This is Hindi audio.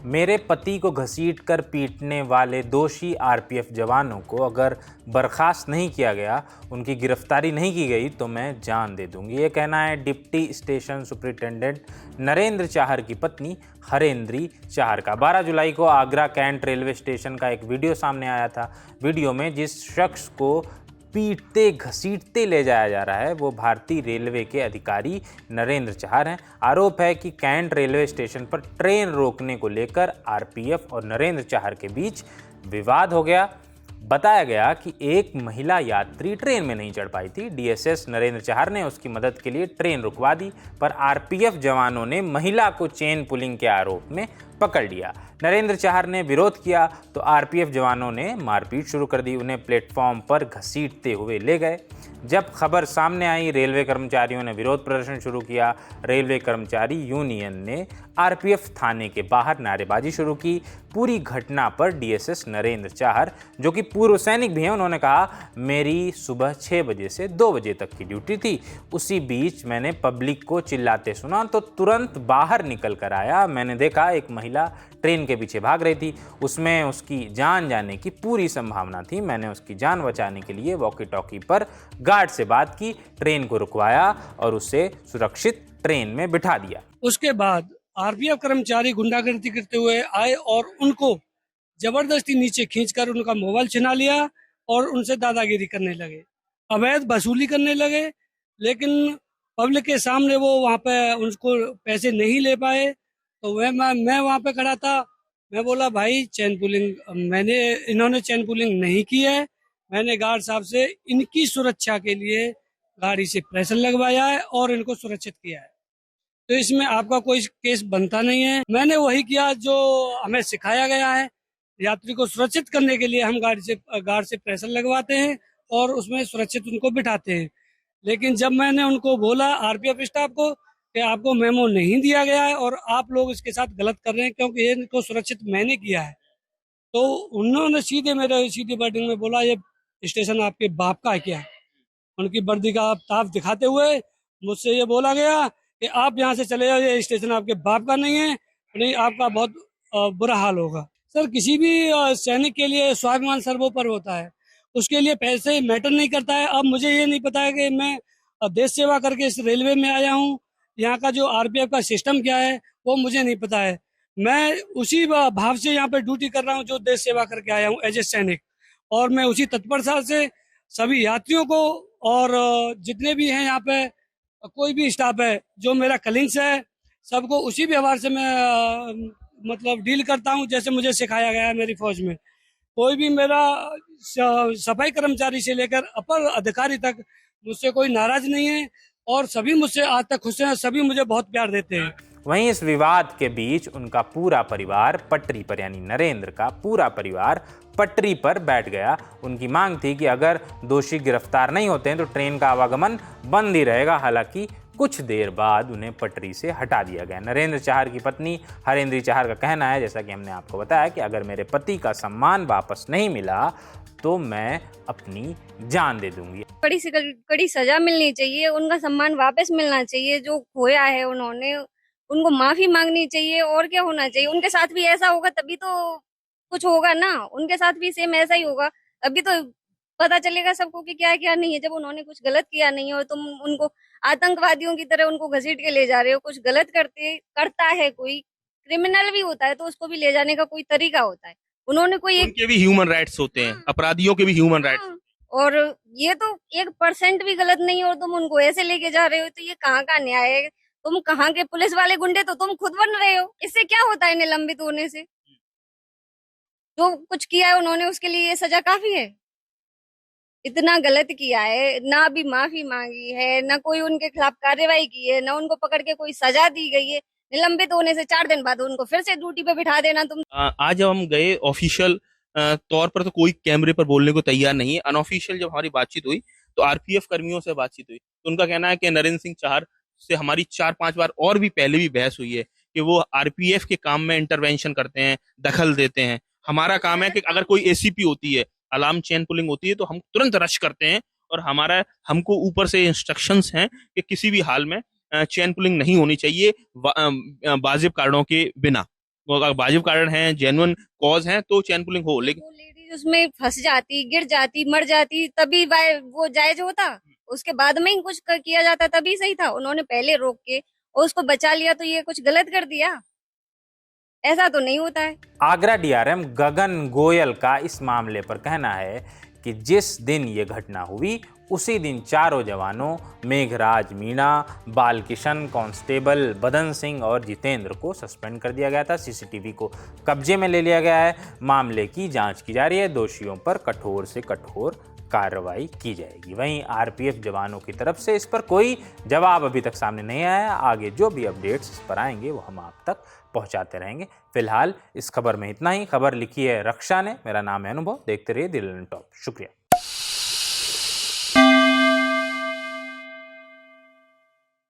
मेरे पति को घसीटकर पीटने वाले दोषी आरपीएफ जवानों को अगर बर्खास्त नहीं किया गया, उनकी गिरफ्तारी नहीं की गई तो मैं जान दे दूंगी। ये कहना है deputy station superintendent Narendra Chahar की पत्नी हरेंद्री चाहर का। 12 जुलाई को आगरा कैंट रेलवे स्टेशन का एक वीडियो सामने आया था। वीडियो में जिस शख्स को पीटते घसीटते ले जाया जा रहा है वो भारतीय रेलवे के अधिकारी नरेंद्र चाहर हैं। आरोप है कि कैंट रेलवे स्टेशन पर ट्रेन रोकने को लेकर आरपीएफ और नरेंद्र चाहर के बीच विवाद हो गया। बताया गया कि एक महिला यात्री ट्रेन में नहीं चढ़ पाई थी। डीएसएस नरेंद्र चाहर ने उसकी मदद के लिए ट्रेन रुकवा दी, पर आरपीएफ जवानों ने महिला को चेन पुलिंग के आरोप में पकड़ लिया। नरेंद्र चाहर ने विरोध किया तो आरपीएफ जवानों ने मारपीट शुरू कर दी। उन्हें प्लेटफॉर्म पर घसीटते हुए ले गए। जब खबर सामने आई, रेलवे कर्मचारियों ने विरोध प्रदर्शन शुरू किया। रेलवे कर्मचारी यूनियन ने आरपीएफ थाने के बाहर नारेबाजी शुरू की। पूरी घटना पर डीएसएस नरेंद्र चाहर, जो कि पूर्व सैनिक भी हैं, उन्होंने कहा, मेरी सुबह 6 बजे से 2 बजे तक की ड्यूटी थी। उसी बीच मैंने पब्लिक को चिल्लाते सुना तो तुरंत बाहर निकल कर आया। मैंने देखा एक महिला ट्रेन के पीछे भाग रही थी, उसमें उसकी जान जाने की पूरी संभावना थी। मैंने उसकी जान बचाने के लिए वॉकी टॉकी पर गार्ड से बात की, ट्रेन को रुकवाया और उसे सुरक्षित ट्रेन में बिठा दिया। उसके बाद आरपीएफ कर्मचारी गुंडागर्दी करते हुए आए और उनको जबरदस्ती नीचे खींचकर उनका मोबाइल छिना लिया और उनसे दादागिरी करने लगे, अवैध वसूली करने लगे। लेकिन पब्लिक के सामने वो वहाँ पे उनको पैसे नहीं ले पाए, तो मैं वहाँ पे खड़ा था। मैं बोला, भाई चैन पुलिंग इन्होंने चैन पुलिंग नहीं की है। मैंने गार्ड साहब से इनकी सुरक्षा के लिए गाड़ी से प्रेशर लगवाया है और इनको सुरक्षित किया है, तो इसमें आपका कोई केस बनता नहीं है। मैंने वही किया जो हमें सिखाया गया है। यात्री को सुरक्षित करने के लिए हम गार्ड से प्रेशर लगवाते हैं और उसमें सुरक्षित उनको बिठाते हैं। लेकिन जब मैंने उनको बोला, आरपीएफ स्टाफ को, कि आपको मेमो नहीं दिया गया है और आप लोग इसके साथ गलत कर रहे हैं क्योंकि इनको सुरक्षित मैंने किया है, तो उन्होंने सीधी वर्डिंग में बोला, ये स्टेशन आपके बाप का है क्या? उनकी वर्दी का ताप दिखाते हुए मुझसे ये बोला गया कि आप यहाँ से चले जाओ, ये स्टेशन आपके बाप का नहीं है, नहीं आपका बहुत बुरा हाल होगा। सर, किसी भी सैनिक के लिए स्वाभिमान सर्वोपरि होता है, उसके लिए पैसे मैटर नहीं करता है। अब मुझे ये नहीं पता है कि मैं देश सेवा करके इस रेलवे में आया हूँ, यहाँ का जो आरपीएफ का सिस्टम क्या है वो मुझे नहीं पता है। मैं उसी भाव से यहाँ पे ड्यूटी कर रहा हूँ जो देश सेवा करके आया हूँ एज ए सैनिक, और मैं उसी तत्परता से सभी यात्रियों को और जितने भी हैं यहाँ पे कोई भी स्टाफ है जो मेरा कलीग्स है, सबको उसी व्यवहार से मैं मतलब डील करता हूँ जैसे मुझे सिखाया गया है मेरी फौज में। कोई भी मेरा सफाई कर्मचारी से लेकर अपर अधिकारी तक मुझसे कोई नाराज नहीं है और सभी मुझसे आज तक खुश हैं, सभी मुझे बहुत प्यार देते हैं। वहीं इस विवाद के बीच उनका पूरा परिवार पटरी पर, यानी नरेंद्र का पूरा परिवार पटरी पर बैठ गया। उनकी मांग थी कि अगर दोषी गिरफ्तार नहीं होते हैं तो ट्रेन का आवागमन बंद ही रहेगा। हालांकि कुछ देर बाद उन्हें पटरी से हटा दिया गया। नरेंद्र चाहर की पत्नी हरेंद्री चाहर का कहना है, जैसा कि हमने आपको बताया, कि अगर मेरे पति का सम्मान वापस नहीं मिला तो मैं अपनी जान दे दूंगी। कड़ी से कड़ी सजा मिलनी चाहिए, उनका सम्मान वापस मिलना चाहिए। जो खोया है उन्होंने, उनको माफी मांगनी चाहिए। और क्या होना चाहिए? उनके साथ भी ऐसा होगा तभी तो कुछ होगा ना, उनके साथ भी सेम ऐसा ही होगा, अभी तो पता चलेगा सबको कि क्या क्या नहीं है। जब उन्होंने कुछ गलत किया नहीं है और तुम उनको आतंकवादियों की तरह उनको घसीट के ले जा रहे हो। कुछ गलत करता है, कोई क्रिमिनल भी होता है तो उसको भी ले जाने का कोई तरीका होता है। उन्होंने कोई उनके भी ह्यूमन राइट्स होते हैं, अपराधियों के भी ह्यूमन राइट्स। और ये तो 1% भी गलत नहीं है और तुम उनको ऐसे लेके जा रहे हो, तो ये कहाँ का न्याय है? तुम कहाँ के पुलिस वाले गुंडे तो तुम खुद बन रहे हो। इससे क्या होता है निलंबित होने से? जो कुछ किया है उन्होंने उसके लिए ये सजा काफी है। इतना गलत किया है, ना अभी माफी मांगी है, ना कोई उनके खिलाफ कार्रवाई की है, ना उनको पकड़ के कोई सजा दी गई है। निलंबित होने से 4 दिन बाद उनको फिर से ड्यूटी पे बिठा देना। तुम आज जब हम गए ऑफिशियल तौर पर तो कोई कैमरे पर बोलने को तैयार नहीं है। अनऑफिशियल जब हमारी बातचीत हुई तो आरपीएफ कर्मियों से बातचीत हुई तो उनका कहना है कि नरेंद्र सिंह चाहर से हमारी 4-5 बार और भी पहले भी बहस हुई है कि वो आरपीएफ के काम में इंटरवेंशन करते हैं, दखल देते हैं। हमारा काम है कि अगर कोई एसीपी होती है, अलार्म चेन पुलिंग होती है, तो हम तुरंत रश करते हैं और हमको ऊपर से इंस्ट्रक्शंस हैं कि किसी भी हाल में चेन पुलिंग नहीं होनी चाहिए वाजिब कारणों के बिना। अगर वाजिब कारण है, जेन्युइन कॉज है तो चैन पुलिंग हो, लेकिन वो लेडीज उसमें फंस जाती, गिर जाती, मर जाती, तभी वो जायज होता। उसके बाद में ही कुछ किया जाता तभी सही था। उन्होंने पहले रोक के और उसको बचा लिया, तो ये कुछ गलत कर दिया, ऐसा तो नहीं होता है। आगरा डीआरएम गगन गोयल का इस मामले पर कहना है कि जिस दिन ये घटना हुई उसी दिन चारों जवानों मेघराज मीणा, बालकिशन, कांस्टेबल बदन सिंह और जितेंद्र को सस्पेंड कर दिया गया था। सीसीटीवी को कब्जे में ले लिया गया है। मामले की जांच की जा रही है। दोषियों पर कठोर से कठोर कार्रवाई की जाएगी। वहीं आरपीएफ जवानों की तरफ से इस पर कोई जवाब अभी तक सामने नहीं आया। आगे जो भी अपडेट्स इस पर आएंगे वो हम आप तक पहुंचाते रहेंगे। फिलहाल इस खबर में इतना ही। खबर लिखी है रक्षा ने। मेरा नाम है अनुभव। देखते रहिए दिल टॉप। शुक्रिया।